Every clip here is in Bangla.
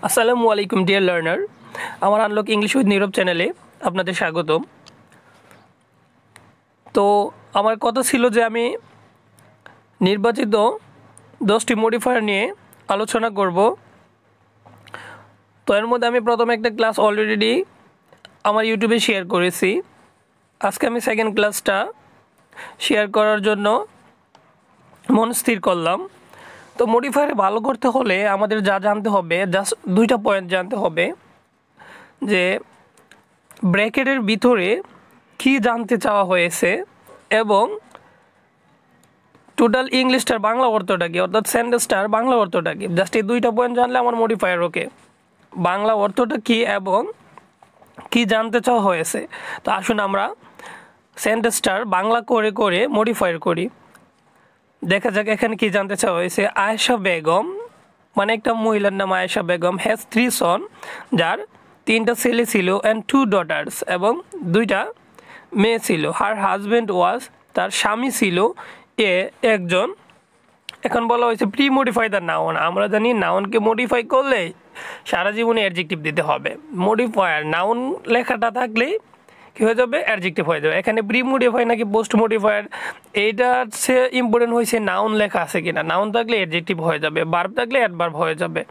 আসসালামু আলাইকুম ডিয়ার লার্নার, আমার আনলক ইংলিশ উইথ নীরব চ্যানেলে আপনাদের স্বাগতম। তো আমার কথা ছিল যে আমি নির্বাচিত 10টি মডিফায়ার নিয়ে আলোচনা করব। তো এর মধ্যে আমি প্রথমে একটা ক্লাস অলরেডি আমার ইউটিউবে শেয়ার করেছি। আজকে আমি সেকেন্ড ক্লাসটা শেয়ার করার জন্য মন স্থির করলাম। তো মডিফায়ার ভালো করতে হলে আমাদের যা জানতে হবে, জাস্ট দুইটা পয়েন্ট জানতে হবে যে ব্র্যাকেটের ভিতরে কি জানতে চাওয়া হয়েছে এবং টোটাল ইংলিশটার বাংলা অর্থটা কি, অর্থাৎ সেন্টেন্সটার বাংলা অর্থটা কি। জাস্ট এই দুইটা পয়েন্ট জানলে আমার মডিফায়ার ওকে। বাংলা অর্থটা কি এবং কি জানতে চাওয়া হয়েছে। তো আসুন আমরা সেন্টেন্সটার বাংলা করে করে মডিফায়ার করি। দেখা যাক এখানে কি জানতে চাওয়া হয়েছে। আয়েশা বেগম, মানে একটা মহিলার নাম আয়েশা বেগম, হ্যাজ 3 সন, যার 3টা ছেলে ছিল, অ্যান্ড 2 ডটার্স, এবং 2টা মেয়ে ছিল। হার হাজব্যান্ড ওয়াজ, তার স্বামী ছিল একজন। এখন বলা হয়েছে প্রি মডিফাই দ্য নাউন। আমরা জানি নাউনকে মডিফাই করলে সারা জীবনে অ্যাডজেক্টিভ দিতে হবে। মডিফায়ার নাউন লেখাটা থাকলেই কী হয়ে যাবে, অ্যাডজেক্টিভ হয়ে যাবে। এখানে প্রি মডিফাই নাকি পোস্ট মডিফায়ার, এইটা হচ্ছে ইম্পর্টেন্ট হয়েছে নাউন লেখা আছে কিনা। নাউন থাকলে অ্যাডজেক্টিভ হয়ে যাবে, ভার্ব থাকলে অ্যাডভার্ব হয়ে যাবে,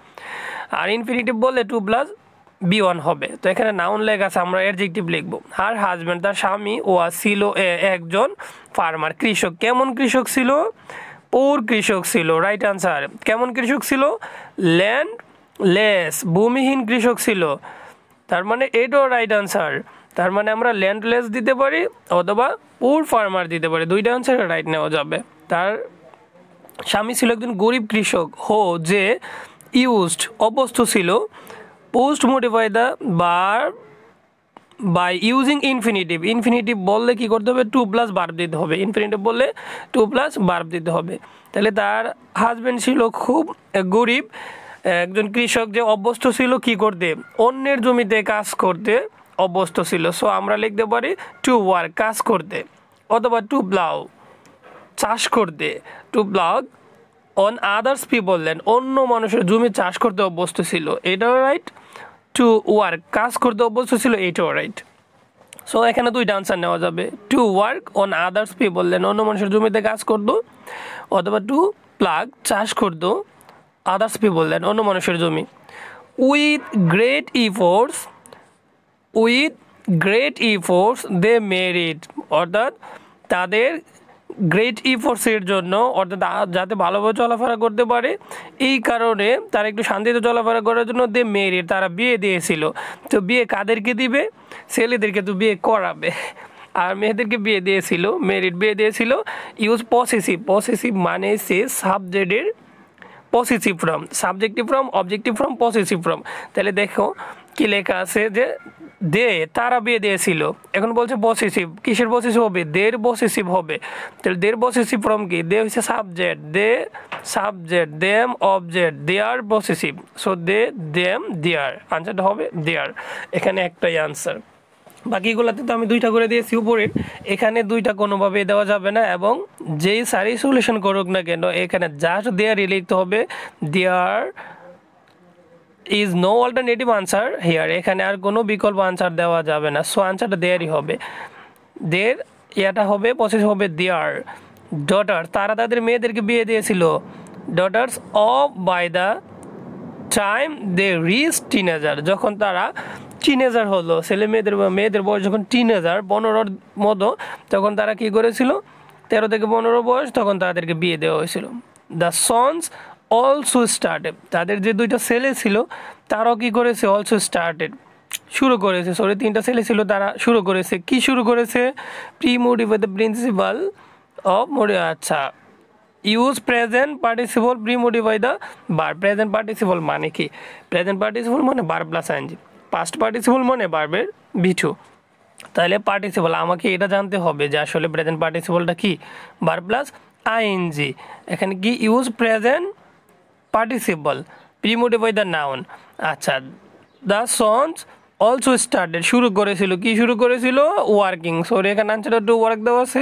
আর ইনফিনিটিভ বললে 2 + B1 হবে। তো এখানে নাউন লেখা আছে, আমরা অ্যাডজেক্টিভ লিখবো। হার হাজব্যান্ড, তার স্বামী, ওয়া ছিল একজন ফার্মার, কৃষক। কেমন কৃষক ছিল? পুর কৃষক ছিল, রাইট আনসার। কেমন কৃষক ছিল? ল্যান্ডলেস, ভূমিহীন কৃষক ছিল, তার মানে এটাও রাইট আনসার। তার মানে আমরা ল্যান্ডলেস দিতে পারি অথবা পুর ফার্মার দিতে পারি, দুইটা আনসার রাইট নেওয়া যাবে। তার স্বামী ছিল একজন গরিব কৃষক। হো, যে ইউজড, অভ্যস্ত ছিল, post modify the verb by using infinitive. Infinitive বললে কি করতে হবে? 2 + ভার্ব দিতে হবে। ইনফিনিটিভ বললে 2 + ভার্ব দিতে হবে। তাহলে তার হাজব্যান্ড ছিল খুব গরিব, একজন কৃষক যে অভ্যস্ত ছিল কি করতে? অন্যের জমিতে কাজ করতে অভ্যস্ত ছিল। সো আমরা লিখতে পারি টু ওয়ার্ক, কাজ করতে, অথবা টু প্লাউ, চাষ করতে। To plough on others people land, অন্য মানুষের জমি চাষ করতে অভ্যস্ত ছিল, এটাও রাইট। টু ওয়ার্ক, কাজ করতে অভ্যস্ত ছিল, এইটাও রাইট। সো এখানে দুইটা আনসার নেওয়া যাবে। To work on others people land, অন্য মানুষের জমিতে কাজ করতো, অথবা টু প্লাগ, চাষ করতো, আদার্স পিপল ল্যান্ড, অন্য মানুষের জমি। With great efforts they made it, অর্থাৎ তাদের গ্রেট ইফোর্টসের জন্য, অর্থাৎ যাতে ভালোভাবে চলাফেরা করতে পারে, এই কারণে তারা একটু শান্তিতে চলাফেরা করার জন্য দে মেরিড, তারা বিয়ে দিয়েছিল। তো বিয়ে কাদেরকে দিবে? ছেলেদেরকে তো বিয়ে করাবে, আর মেয়েদেরকে বিয়ে দিয়েছিল, মেরিড বিয়ে দিয়েছিল। ইউজ পসেসিভ মানে সে সাবজেক্টের possessive form, subjective form, objective form, possessive form. তাহলে দেখো কি লেখা আছে যে দে, তারা বিয়ে দিয়েছিল। এখন বলছে পসেসিভ, কিসের পসেসিভ হবে? দের পসেসিভ হবে। তাহলে দের পসেসিভ ফর্ম কি? দে হচ্ছে subject, they subject, them object, their possessive. So they, them, their, আনসারটা হবে দেয়ার। এখানে একটাই আনসার, বাকিগুলোতে তো আমি 2টা করে দিয়েছি উপরের, এখানে 2টা কোনোভাবে দেওয়া যাবে না। এবং যেই সারি সলিউশন করুক না কেন, এখানে জাস্ট দেয়ারই লিখতে হবে। There is no alternative answer here, এখানে আর কোনো বিকল্প আনসার দেওয়া যাবে না। সো আনসারটা দেয়ারই হবে। দের এটা হবে, প্রসেস হবে দেয়ার। ডটার, তারা তাদের মেয়েদেরকে বিয়ে দিয়েছিল। Daughters of by the time they reach teenager, যখন তারা টিনেজার হলো, ছেলে মেয়েদের বয়স যখন টিনেজার 15-র মতো, তখন তারা কি করেছিল? 13 থেকে 15 বয়স, তখন তাদেরকে বিয়ে দেওয়া হয়েছিল। দ্য সন্স অলসো স্টার্টেড, তাদের যে 2টা ছেলে ছিল তারাও কি করেছে? অলসো স্টার্টেড, শুরু করেছে। 3টা ছেলে ছিল, তারা শুরু করেছে। কি শুরু করেছে? Pre modify the principal of আচ্ছা, use present participle pre modify the verb. Present participle মানে কি? প্রেজেন্ট পার্টিসিপল মানে verb plus ING, past participle মানে ভার্বের V2। তাহলে পার্টিসিপল আমাকে এটা জানতে হবে যে আসলে প্রেজেন্ট পার্টিসিপলটা কি? Verb plus ING. এখানে কি? Use present participle pre modify the noun. আচ্ছা, দ্য সন্স অলসো স্টার্টেড, শুরু করেছিল। কি শুরু করেছিল? ওয়ার্কিং। সরি, এখানে আনসারটা টু ওয়ার্ক দেওয়া আছে,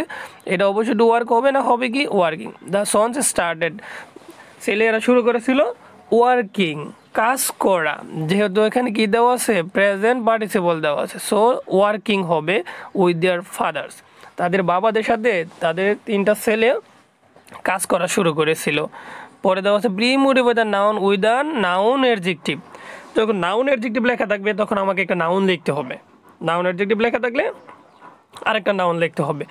এটা অবশ্যই টু ওয়ার্ক হবে না, হবে কি? ওয়ার্কিং। দ্য সন্স স্টার্টেড, ছেলেরা শুরু করেছিল ওয়ার্কিং। কাজ করা, যেহেতু এখানে কি দেওয়া আছে প্রেজেন্ট পার্টিসিপল দেওয়া আছে, সো ওয়ার্কিং হবে উইথ দেয়ার ফাদার্স, তাদের বাবাদের সাথে তাদের 3টা ছেলে কাজ করা শুরু করেছিল। পরে দেওয়া আছে pre motive the noun with the noun adjective. যখন নাউন অ্যাডজেক্টিভ লেখা থাকবে তখন আমাকে একটা নাউন লিখতে হবে, নাউন অ্যাডজেক্টিভ লেখা থাকলে আরেকটা নাউন লিখতে হবে।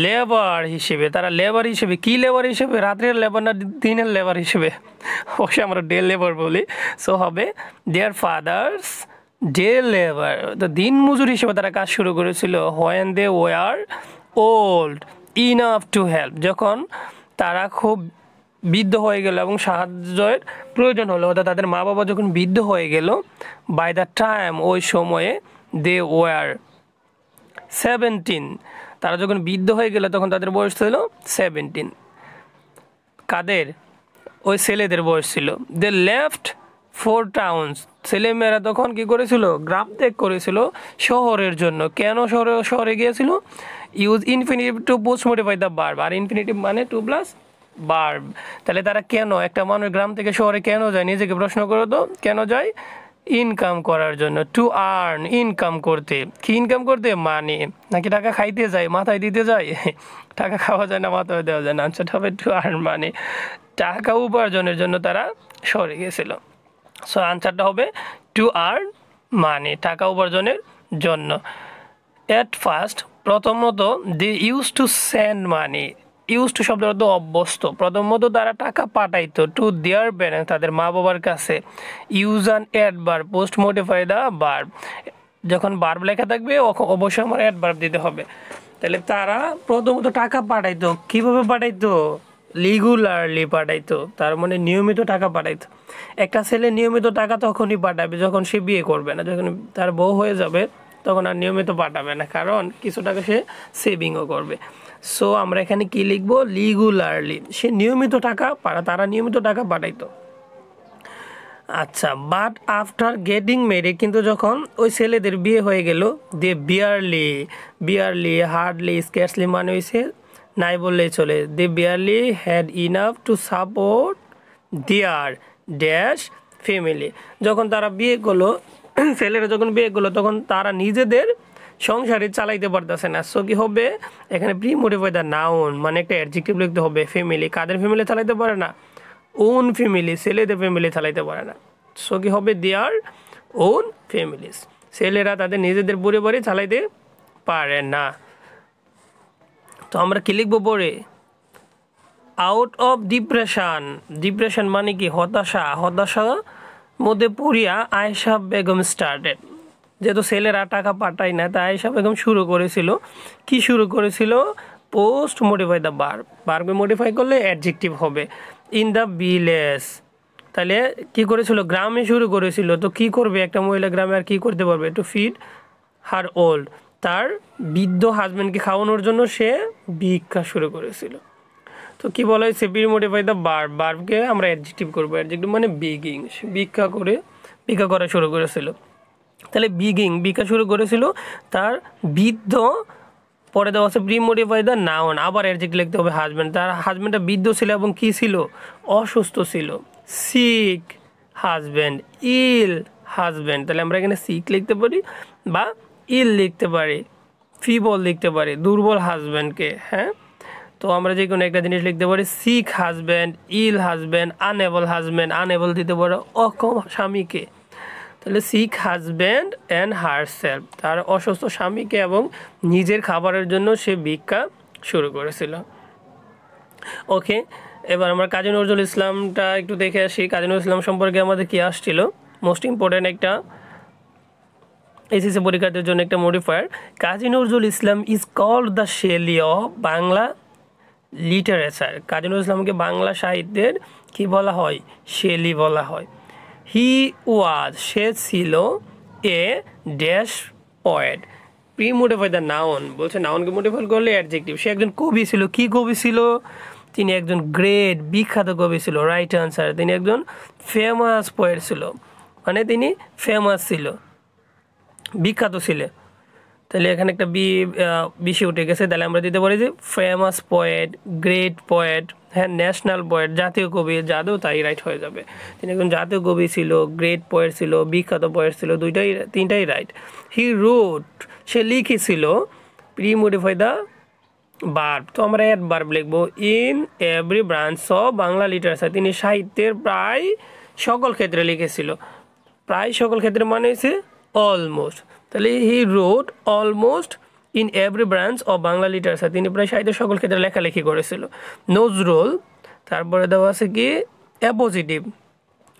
লেবার হিসেবে, তারা লেবার হিসেবে, কি লেবার হিসেবে, রাত্রের লেবার না দিনের লেবার হিসেবে, অবশ্যই আমরা ডে লেবার বলি, সো হবে দেয়ার ফাদার্স ডে লেবার, তো দিন মজুর হিসেবে তারা কাজ শুরু করেছিল। When they were old enough to help, যখন তারা খুব বৃদ্ধ হয়ে গেল এবং সাহায্যের প্রয়োজন হলো, অর্থাৎ তাদের মা বাবা যখন বৃদ্ধ হয়ে গেল, বাই দ্য টাইম ওই সময়ে দে ওয়ার 17, তারা যখন বৃদ্ধ হয়ে গেল তখন তাদের বয়স ছিল 17। কাদের? ওই ছেলেদের বয়স ছিল। দে লেফট 4 টাউন্স, ছেলেমেয়েরা তখন কি করেছিল? গ্রাম ত্যাগ করেছিল শহরের জন্য। কেন শহরে গিয়েছিল? Use infinitive to post modify the verb, আর ইনফিনিটিভ মানে টু প্লাস ভার্ব। তাহলে তারা কেন, একটা মানুষ গ্রাম থেকে শহরে কেন যায়? নিজেকে প্রশ্ন করো তো, কেন যায়? ইনকাম করার জন্য, টু আর্ন, ইনকাম করতে। কি ইনকাম করতে? মানি, নাকি টাকা খাইতে যায়, মাথায় দিতে যায়? টাকা খাওয়া যায় না, মাথায় দেওয়া যায় না, আনসারটা হবে টু আর্ন মানি, টাকা উপার্জনের জন্য তারা শহরে গিয়েছিল। সো আনসারটা হবে টু আর্ন মানি, টাকা উপার্জনের জন্য। এট ফার্স্ট, প্রথমত they use to send money, use to শব্দের অর্থ অভ্যস্ত। প্রথমত তারা টাকা পাঠাইতো টু দেয়ার প্যারেন্টস, তাদের মা বাবার কাছে। Use an adverb post modify the verb, যখন ভার্ব লেখা থাকবে অবশ্যই আমার অ্যাডভার্ব দিতে হবে। তাহলে তারা প্রথমত টাকা পাঠাইতো, কিভাবে পাঠাইতো? রেগুলারলি পাঠাইতো, তার মানে নিয়মিত টাকা পাঠাইতো। একটা ছেলে নিয়মিত টাকা তখনই পাঠাবে যখন সে বিয়ে করবে না, যখন তার বউ হয়ে যাবে তখন আর নিয়মিত পাঠাবে না, কারণ কিছু টাকা সে সেভিংও করবে। সো আমরা এখানে কি লিখবো? রেগুলারলি, সে নিয়মিত টাকা তারা নিয়মিত টাকা পাঠাইতো। আচ্ছা, বাট আফটার গেটিং ম্যারিড, কিন্তু যখন ওই ছেলেদের বিয়ে হয়ে গেল, দে বিয়ারলি হার্ডলি স্কেয়ার্সলি মানে হয়েছে নাই বললেই চলে, they barely had enough to support their dash family. যখন তারা বিয়ে করলো, ছেলেরা যখন বিয়ে করলো, তখন তারা নিজেদের সংসারে চালাইতে পারতেছে না। সো কি হবে? এখানে প্রি মডিফাই দ্য নাউন মানে একটা অ্যাডজেক্টিভ লিখতে হবে। ফ্যামিলি, কাদের ফ্যামিলি চালাইতে পারে না? ওন ফ্যামিলি, ছেলেদের ফ্যামিলি চালাইতে পারে না। সো কি হবে? দেয়ার ওন ফ্যামিলিস, ছেলেরা তাদের নিজেদের পরিবারে চালাইতে পারে না। তো আমরা কি লিখবো পরে? আউট অফ ডিপ্রেশন মানে কি? হতাশা মধ্যে পড়িয়া আয়েশা বেগম স্টার্টেড, যেহেতু ছেলেরা টাকা পাঠায় না তাই আয়েশা বেগম শুরু করেছিল। কি শুরু করেছিল? Post modify the verb modify করলে অ্যাডজেক্টিভ হবে। ইন দ্য ভিলেজ, তাহলে কি করেছিল? গ্রামে শুরু করেছিল। তো কি করবে একটা মহিলা গ্রামে, আর কি করতে পারবে? টু ফিড হার ওল্ড, তার বৃদ্ধ হাজব্যান্ডকে খাওয়ানোর জন্য সে ভিক্ষা শুরু করেছিল। তো কি বলা হয়েছে? প্রি মডিফাই দ্য ভার্বকে আমরা অ্যাডজেক্টিভ করবো। অ্যাডজেক্টিভ মানে বিগিং, ভিক্ষা করা শুরু করেছিল। তাহলে ভিক্ষা শুরু করেছিল তার বৃদ্ধ। পরে দেওয়া আছে প্রি মডিফাই দ্য নাউন, আবার অ্যাডজেক্টিভ লিখতে হবে হাজব্যান্ড। তার হাজব্যান্ডটা বৃদ্ধ ছিল এবং কি ছিল? অসুস্থ ছিল। সিক হাজব্যান্ড, ইল হাজব্যান্ড, তাহলে আমরা এখানে সিক লিখতে পারি বা ইল লিখতে পারি, ফিবল লিখতে পারি, দুর্বল হাজব্যান্ডকে। হ্যাঁ, তো আমরা যে কোনো একটা জিনিস লিখতে পারি। সিক হাজব্যান্ড, ইল হাজব্যান্ড, আনএবল দিতে পারো অক্ষম স্বামীকে। তাহলে সিক হাজব্যান্ড অ্যান্ড হারসেলফ, তার অসুস্থ স্বামীকে এবং নিজের খাবারের জন্য সে ভিক্ষা শুরু করেছিল। ওকে, এবার আমরা কাজী নজরুল ইসলামটা একটু দেখে আসি। কাজী নজরুল ইসলাম সম্পর্কে আমাদের কি আসছিল? মোস্ট ইম্পর্টেন্ট একটা এসএসসি পরীক্ষার্থীর জন্য একটা modifier. Kazi Nazrul Islam is called the Shelley of Bangla literature. Kazi Nazrul ইসলামকে বাংলা সাহিত্যের কি বলা হয়? শেলি বলা হয়। হি ওয়াজ, সে ছিল, a dash poet. Pre modify the noun, বলছে নাউনকে মডিফাই করলে অ্যাডজেক্টিভ। সে একজন কবি ছিল। কি কবি ছিল? তিনি একজন গ্রেট বিখ্যাত কবি ছিল। Right answer. তিনি একজন ফেমাস পোয়েট ছিল, মানে তিনি ফেমাস ছিল, বিখ্যাত ছিলেন। তাহলে এখানে একটা বেশি উঠে গেছে, তাহলে আমরা দিতে পারি যে ফেমাস পোয়েট, গ্রেট পোয়েট, হ্যাঁ ন্যাশনাল পোয়েট, জাতীয় কবি, জাদু তাই রাইট হয়ে যাবে। তিনি একজন জাতীয় কবি ছিল, গ্রেট পোয়েট ছিল, বিখ্যাত পোয়েট ছিল, তিনটাই রাইট। হি রোট, সে লিখেছিল, প্রি-মডিফাই দ্য ভার্ব, তো আমরা অ্যাডভার্ব লিখবো। In every branch of Bangla literature, তিনি সাহিত্যের প্রায় সকল ক্ষেত্রে লিখেছিল। প্রায় সকল ক্ষেত্রে মানে হচ্ছে অলমোস্ট, তাহলে he wrote almost in every branch of Bangla literature, তিনি প্রায় সাহিত্যের সকল ক্ষেত্রে লেখালেখি করেছিল। নজরুল, তারপরে দেওয়া আছে কি অ্যাপোজিটিভ,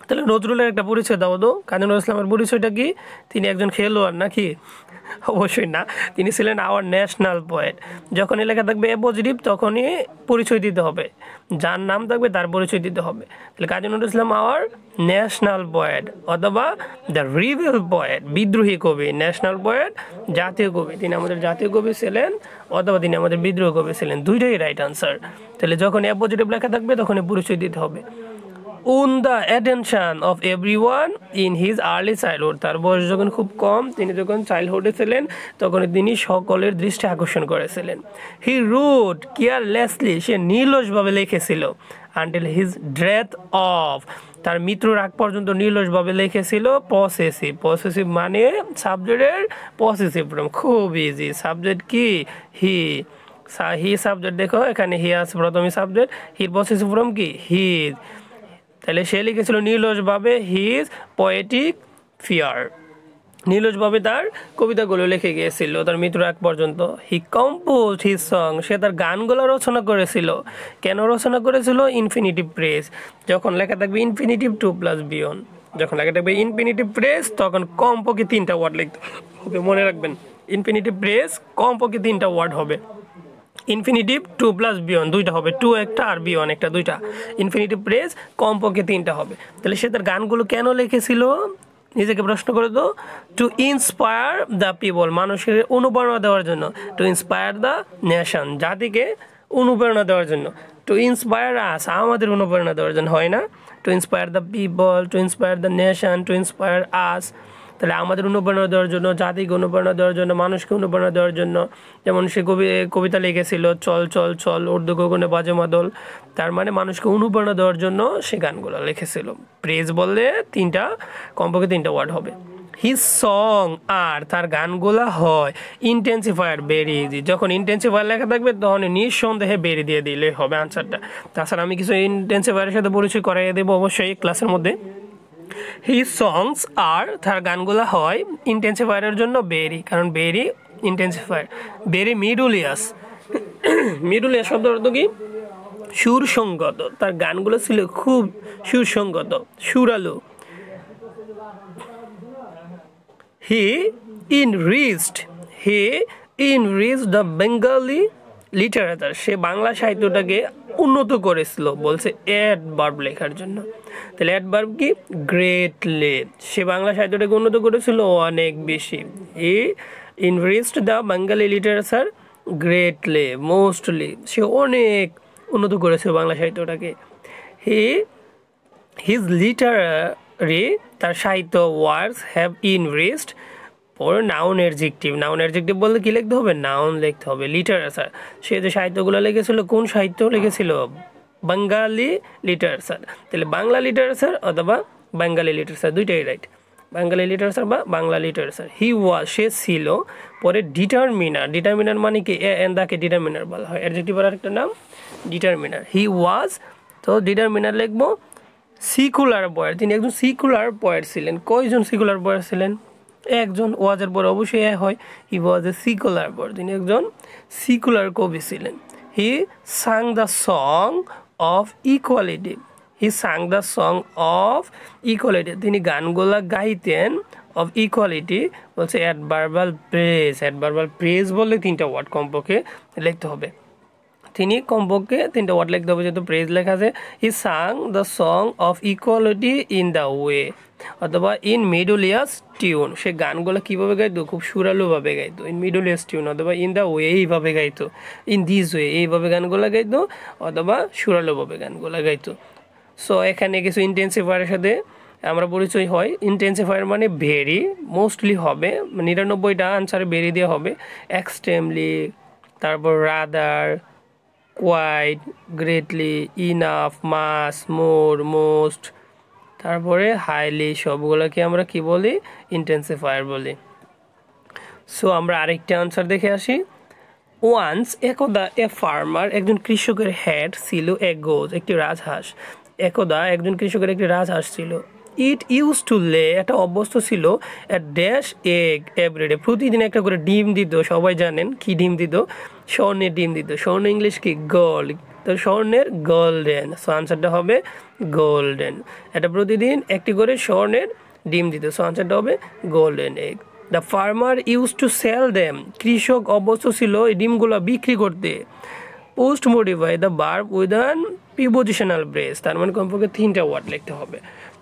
তাহলে নজরুলের একটা পরিচয় দাও তো। কাজী নজরুল ইসলামের পরিচয়টা কি? তিনি একজন খেলোয়াড় নাকি? অবশ্যই না, তিনি ছিলেন আওয়ার ন্যাশনাল পোয়েট। যখনই লেখা থাকবে পজিটিভ তখনই পরিচয় দিতে হবে, যার নাম থাকবে তার পরিচয় দিতে হবে। তাহলে কাজী নজরুল ইসলাম আওয়ার ন্যাশনাল পোয়েট, অথবা দ্য রিবেল পোয়েট, বিদ্রোহী কবি। ন্যাশনাল পোয়েট জাতীয় কবি, তিনি আমাদের জাতীয় কবি ছিলেন, অথবা তিনি আমাদের বিদ্রোহী কবি ছিলেন, দুইটাই রাইট আনসার। তাহলে যখন পজিটিভ লেখা থাকবে তখনই পরিচয় দিতে হবে। উন the attention of everyone in his early childhood, তার বয়স যখন খুব কম, তিনি যখন চাইল্ডহুডে ছিলেন তখন তিনি সকলের দৃষ্টি আকর্ষণ করেছিলেন। হি রোট কেয়ারলেসলি, সে নির্লসভাবে লিখেছিল। আনটিল হিজ ডেথ অফ, তার মৃত্যুর আগ পর্যন্ত নির্লসভাবে লিখেছিল। পসেসিভ, পসেসিভ মানে সাবজেক্টের পসেসিভ ফর্ম, খুব ইজি। সাবজেক্ট কি? হি, হি সাবজেক্ট, দেখো এখানে হি আছে প্রথমে সাবজেক্ট, হির পসেসিভ ফর্ম কি? হিজ। তাহলে সে লিখেছিল নির্লসভাবে হিজ পোয়েটিক ফিয়ার, নির্লসভাবে তার কবিতাগুলো লিখে গিয়েছিল তার মৃত্যুর আগ পর্যন্ত। হি কম্পোজড হিজ সং, সে তার গানগুলো রচনা করেছিল। কেন রচনা করেছিল? ইনফিনিটিভ প্রেস, যখন লেখা থাকবে ইনফিনিটিভ 2 + বিয়ন্ড, যখন লেখা থাকবে ইনফিনিটিভ প্রেস তখন কমপক্ষে 3টা ওয়ার্ড লিখতে হবে, মনে রাখবেন। ইনফিনিটিভ প্রেস কমপক্ষে 3টা ওয়ার্ড হবে। ইনফিনিটিভ 2 + বিয়ন্ড, দুইটা হবে, 2 একটা আর বিয়ন্ড একটা, দুইটা। ইনফিনিটিভ প্রেস কমপক্ষে 3টা হবে। তাহলে সে তার গানগুলো কেন লিখেছিল? নিজেকে প্রশ্ন করে তো। টু ইন্সপায়ার দ্য পিপল, মানুষের অনুপ্রেরণা দেওয়ার জন্য। টু ইন্সপায়ার দ্য নেশন, জাতিকে অনুপ্রেরণা দেওয়ার জন্য। টু ইন্সপায়ার আস, আমাদের অনুপ্রেরণা দেওয়ার জন্য, হয় না? To inspire the people, to inspire the nation, to inspire আস, তাহলে আমাদের অনুপ্রেরণা দেওয়ার জন্য, জাতিকে অনুপ্রেরণা দেওয়ার জন্য, মানুষকে অনুপ্রেরণা দেওয়ার জন্য। যেমন সে কবিতা লিখেছিল চল চল চল ঊর্ধ্ব গগনে বাজে মাদল, তার মানে মানুষকে অনুপ্রেরণা দেওয়ার জন্য সে গানগুলো লিখেছিল। প্রেজ বললে কমপক্ষে 3টা ওয়ার্ড হবে। হিজ সং, আর তার গানগুলা হয় ইন্টেন্সিফায়ার, বেরি ইজি। যখন ইন্টেন্সিফায়ার লেখা থাকবে তখন নিঃসন্দেহে বেরি দিয়ে দিলে হবে আনসারটা। তাছাড়া আমি কিছু ইন্টেন্সিফায়ারের সাথে পরিচয় করাইয়ে দেবো অবশ্যই ক্লাসের মধ্যে। হিজ সংস আর, তার গানগুলো হয় ইন্টেন্সিফায়ারের জন্য বেরি, কারণ বেরি ইন্টেন্সিফায়ার। বেরি মিডুলিয়াস, মিডুলিয়াস শব্দ অর্থ কি? সুরসঙ্গত, তার গানগুলো ছিল খুব সুরসঙ্গত, সুরালু। হি ইনরিচড দ্য বেঙ্গলি লিটারেচার, সে বাংলা সাহিত্যটাকে উন্নত করেছিল, বলছে অ্যাডভার্ব লেখার জন্য। তাহলে অ্যাডভার্ব কি? গ্রেটলি, সে বাংলা সাহিত্যটাকে উন্নত করেছিল অনেক বেশি। He enriched the Bengali literature greatly, mostly, সে অনেক উন্নত করেছিল বাংলা সাহিত্যটাকে। হিজ লিটারি, তার সাহিত্য ওয়ার্কস হ্যাভ ইনরিচড। পরে নাউন অ্যাডজেক্টিভ, নাউন অ্যাডজেক্টিভ বলতে কী লিখতে হবে? নাউন লিখতে হবে। লিটারেচার, সে যে সাহিত্যগুলো লিখেছিল কোন সাহিত্য লিখেছিল? বাঙালি লিটারেচার। তাহলে বাংলা লিটারেচার অথবা বেঙ্গলি লিটারেচার, দুইটাই রাইট। বাঙালি লিটারেচার বা বাংলা লিটারেচার। হি ওয়াজ, সে ছিল। পরে ডিটারমিনার, ডিটারমিনার মানে কি? দাকে ডিটারমিনার বলা হয়, অ্যাডজেক্টিভের আরেকটা নাম ডিটারমিনার। হি ওয়াজ, তো ডিটারমিনার লিখবো। সিকুলার পোয়েট, তিনি একজন সিকুলার পোয়েট ছিলেন। কয়জন সিকুলার পোয়েট ছিলেন? একজন। ওয়াজের পরে অবশ্যই হয়। হি ওয়াজ এ সিকুলার পোয়েট, তিনি একজন সিকুলার কবি ছিলেন। He sang the song of equality, he sang the song of equality, তিনি গানগুলা গাইতেন। অফ ইকুয়ালিটি বলছে অ্যাডভার্বাল প্রেজ, অ্যাডভার্বাল প্রেজ বললে 3টা ওয়ার্ড কমপক্ষে লিখতে হবে। তিনি কমপক্ষে 3টা ওয়ার্ড লিখতে হবে, যেহেতু প্রেজ লেখা আছে। He sang the song of equality in the way, অথবা ইন মিডুলিয়াস টিউন, সে গানগুলো কীভাবে গাইতো? খুব সুরালুভাবে গাইতো। ইন মিডুলিয়াস টিউন, অথবা ইন দ্য ওয়ে, এইভাবে গাইতো। ইন দিস ওয়ে, এইভাবে গানগুলো গাইতো, অথবা সুরালুভাবে গানগুলো গাইতো। সো এখানে কিছু ইন্টেন্সিফায়ারের সাথে আমরা পরিচয় হয়। ইন্টেন্সিফায়ার মানে ভেরি, মোস্টলি হবে 99টা আনসারে ভেরি দিয়ে হবে। এক্সট্রিমলি, তারপর রাদার, কোয়াইট, গ্রেটলি, ইনাফ, মাস, মোর, মোস্ট, তারপরে হাইলি, সবগুলোকে আমরা কি বলি? ইন্টেন্সিফায়ার বলি। সো আমরা আরেকটা আনসার দেখে আসি। ওয়ান্স একদা এ ফার্মার, একজন কৃষকের হ্যাড ছিল এ গোজ, একটি রাজহাঁস। একদা একজন কৃষকের একটি রাজহাঁস ছিল। ইট ইউজ টু লে, একটা অভ্যস্ত ছিল, এ ড্যাশ এগ এভরিডে, প্রতিদিন একটা করে ডিম দিত। সবাই জানেন কি ডিম দিত? স্বর্ণের ডিম দিত। স্বর্ণ ইংলিশ কি? গোল্ড। তো স্বর্ণের গোল্ডেন, সো আনসারটা হবে গোল্ডেন। এটা প্রতিদিন একটি করে স্বর্ণের ডিম দিত, সো আনসারটা হবে golden egg. The farmer use to sell them, কৃষক অভ্যস্ত ছিল এই ডিমগুলো বিক্রি করতে। Post modify the verb with an prepositional phrase, তার মানে কমপক্ষে 3টা ওয়ার্ড লিখতে হবে।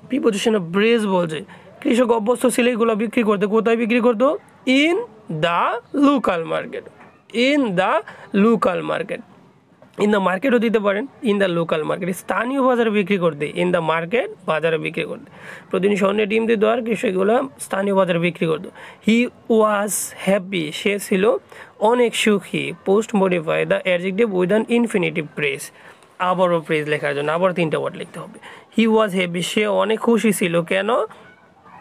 প্রিপোজিশনাল ব্রেস বলছে কৃষক অভ্যস্ত ছিল এগুলো বিক্রি করতে। কোথায় বিক্রি করতো? In the local market. In the local market, in the মার্কেটও দিতে পারেন, ইন দ্য লোকাল মার্কেট, স্থানীয় বাজারে বিক্রি করতে। ইন দ্য মার্কেট, বাজারে বিক্রি করতে। প্রতিদিন স্বর্ণের ডিম দিত আর কৃষকগুলো স্থানীয় বাজারে বিক্রি করতো। হি ওয়াজ হ্যাপি, সে ছিল অনেক সুখী। Post modify the adjective with an infinitive press, আবারও প্রেস লেখার জন্য আবার 3টা ওয়ার্ড লিখতে হবে। হি ওয়াজ হ্যাপি, সে অনেক খুশি ছিল। কেন?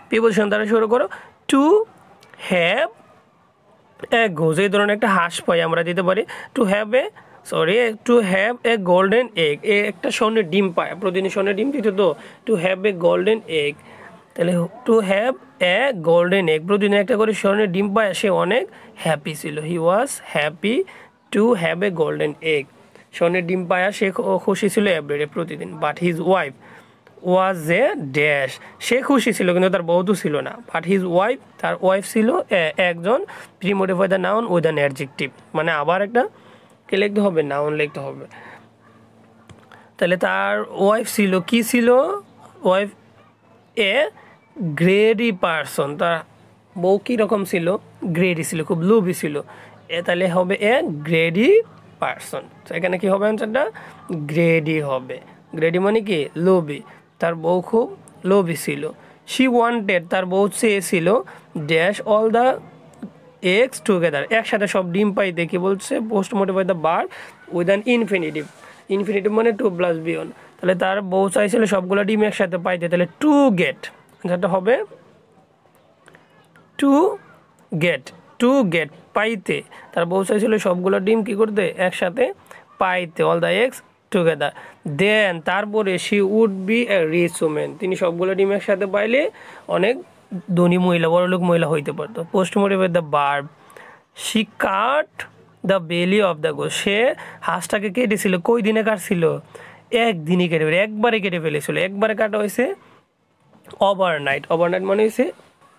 প্রিপোজিশন দ্বারা শুরু করো। টু হ্যাভ এ গোজ, এই ধরনের একটা হাঁস পাই আমরা দিতে পারি। To have a golden egg, a একটা স্বর্ণের ডিম পায়। প্রতিদিন স্বর্ণের ডিম দিত তো। To have a golden egg, তাহলে to have a golden egg, প্রতিদিন একটা করে স্বর্ণের ডিম পায়, সে অনেক হ্যাপি ছিল। He was happy to have a golden egg, স্বর্ণের ডিম পায়া সে খুশি ছিল এভরিডে, প্রতিদিন। But his wife was a dash, সে খুশি ছিল কিন্তু তার বউ তো ছিল না। বাট হিজ ওয়াইফ, তার ওয়াইফ ছিল একজন। Premodify the noun with an adjective, মানে আবার একটা কে লিখতে হবে? নাউন লিখতে হবে। তাহলে তার ওয়াইফ ছিল, কি ছিল? ওয়াইফ এ গ্রেডি পারসন, তার বউ কীরকম ছিল? গ্রেডি ছিল, খুব লোভী ছিল। তাহলে হবে এ গ্রেডি পারসন। তো এখানে কি হবে? আনসারটা গ্রেডি হবে। গ্রেডি মানে কি? লোভী। তার বউ খুব লোভী ছিল। শি ওয়ান্টেড, তার বউ চেয়েছিল, dash all the eggs together, একসাথে সব ডিম পাইতে। কি বলছে? Post modify the verb with an infinitive. Infinitive মানে টু প্লাস বিয়ন। তাহলে তার বউ চাইছিল সবগুলো ডিম একসাথে পাইতে, তাহলে টু গেট, আনসারটা হবে টু গেট। টু গেট পাইতে, তার বউ চাইছিল সবগুলো ডিম কি করতে? একসাথে পাইতে, all the eggs together. Then, তারপরে she would be a rich woman, তিনি সবগুলো ডিম একসাথে পাইলে অনেক ধনী মহিলা, বড়লোক মহিলা হইতে পারতো। Post modify the verb, she cut the belly of the goose, সে হাঁসটাকে কেটেছিল। কই দিনে কাটছিল? একদিনই কেটে ফেলে, একবারে কেটে ফেলেছিল। একবারে কাটা হয়েছে ওভারনাইট। ওভারনাইট মানে হয়েছে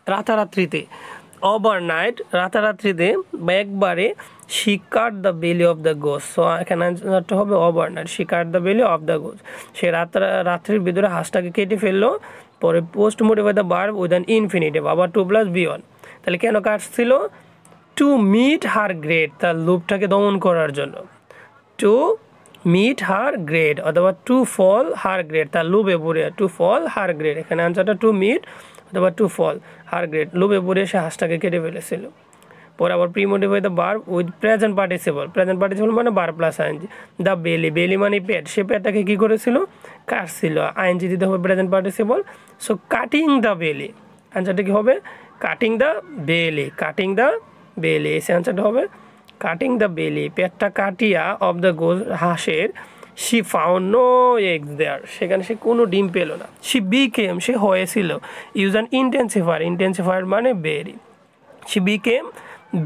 রাতারাত্রিতে। ওভারনাইট, রাতারাত্রিতে বা একবারে। She cut the belly of the goose, so এখানে আনসারটা হবে overnight. She cut the belly of the goose, সে রাত্রির ভিতরে হাঁসটাকে কেটে ফেললো। পরে post modify the verb with an infinitive, আবার টু প্লাস বিয়ন। তাহলে কেন কাটছিল? টু মিট হার গ্রেড, তার লোভটাকে দমন করার জন্য। টু মিট হার গ্রেড অথবা টু ফল হার গ্রেড, তার লোভে পড়ে। টু ফল হার গ্রেড, এখানে আনসারটা টু মিট অথবা টু ফল হার গ্রেড, লোভে পড়ে সে হাঁসটাকে কেটে ফেলেছিল। পরে আবার premodify the verb with present participle. Present participle মানে ভার্ব প্লাস আইএনজি। দ্য বেলি, বেলি মানে পেট, সে পেটটাকে কী করেছিল? কাটছিল। আইএনজি দিতে হবে present participle. So cutting the বেলি, আনসারটা কী হবে? কাটিং দ্য বেলি। কাটিং দ্য বেলি, এসে আনসারটা হবে কাটিং দ্য বেলি, পেটটা কাটিয়া অফ দ্য গোস, হাঁসের। শি ফাউন্ড নো এগস দেয়ার, সেখানে সে কোনো ডিম পেল না। শি বিকেম, সে হয়েছিল। ইউজ অ্যান ইন্টেন্সিফায়ার, ইন্টেন্সিফায়ার মানে very. She became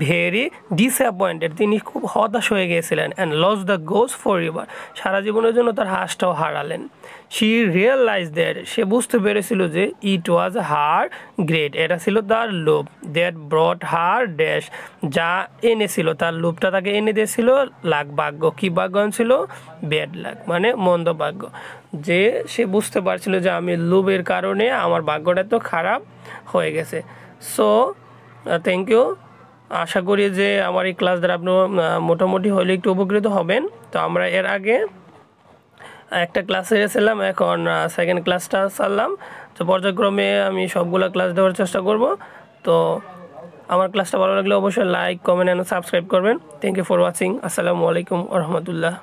very disappointed, তিনি খুব হতাশ হয়ে গিয়েছিলেন। And lost the goose for ever, সারা জীবনের জন্য তার হাঁসটাও হারালেন। শি রিয়েলাইজ দ্যাট, সে বুঝতে পেরেছিল যে ইট ওয়াজ হার গ্রেট, এটা ছিল তার লোভ। দ্যাট ব্রট হার ড্যাশ, যা এনেছিল, তার লোভটা তাকে এনে দিয়েছিল লাক, ভাগ্য। কী ভাগ্য ছিল? ব্যাড লাক, মানে মন্দ ভাগ্য। যে সে বুঝতে পারছিল যে আমি লোভের কারণে আমার ভাগ্যটা তো খারাপ হয়ে গেছে। So thank you. আশা করি যে আমার এই ক্লাস দ্বারা আপনি মোটামুটি হলে একটু উপকৃত হবেন। তো আমরা এর আগে একটা ক্লাস সেরেছিলাম, এখন সেকেন্ড ক্লাসটা চাললাম। তো পর্যায়ক্রমে আমি সবগুলো ক্লাস দেওয়ার চেষ্টা করব। তো আমার ক্লাসটা ভালো লাগলে অবশ্যই লাইক, কমেন্ট এন্ড সাবস্ক্রাইব করবেন। Thank you for watching. আসসালামু আলাইকুম ওয়া রাহমাতুল্লাহ।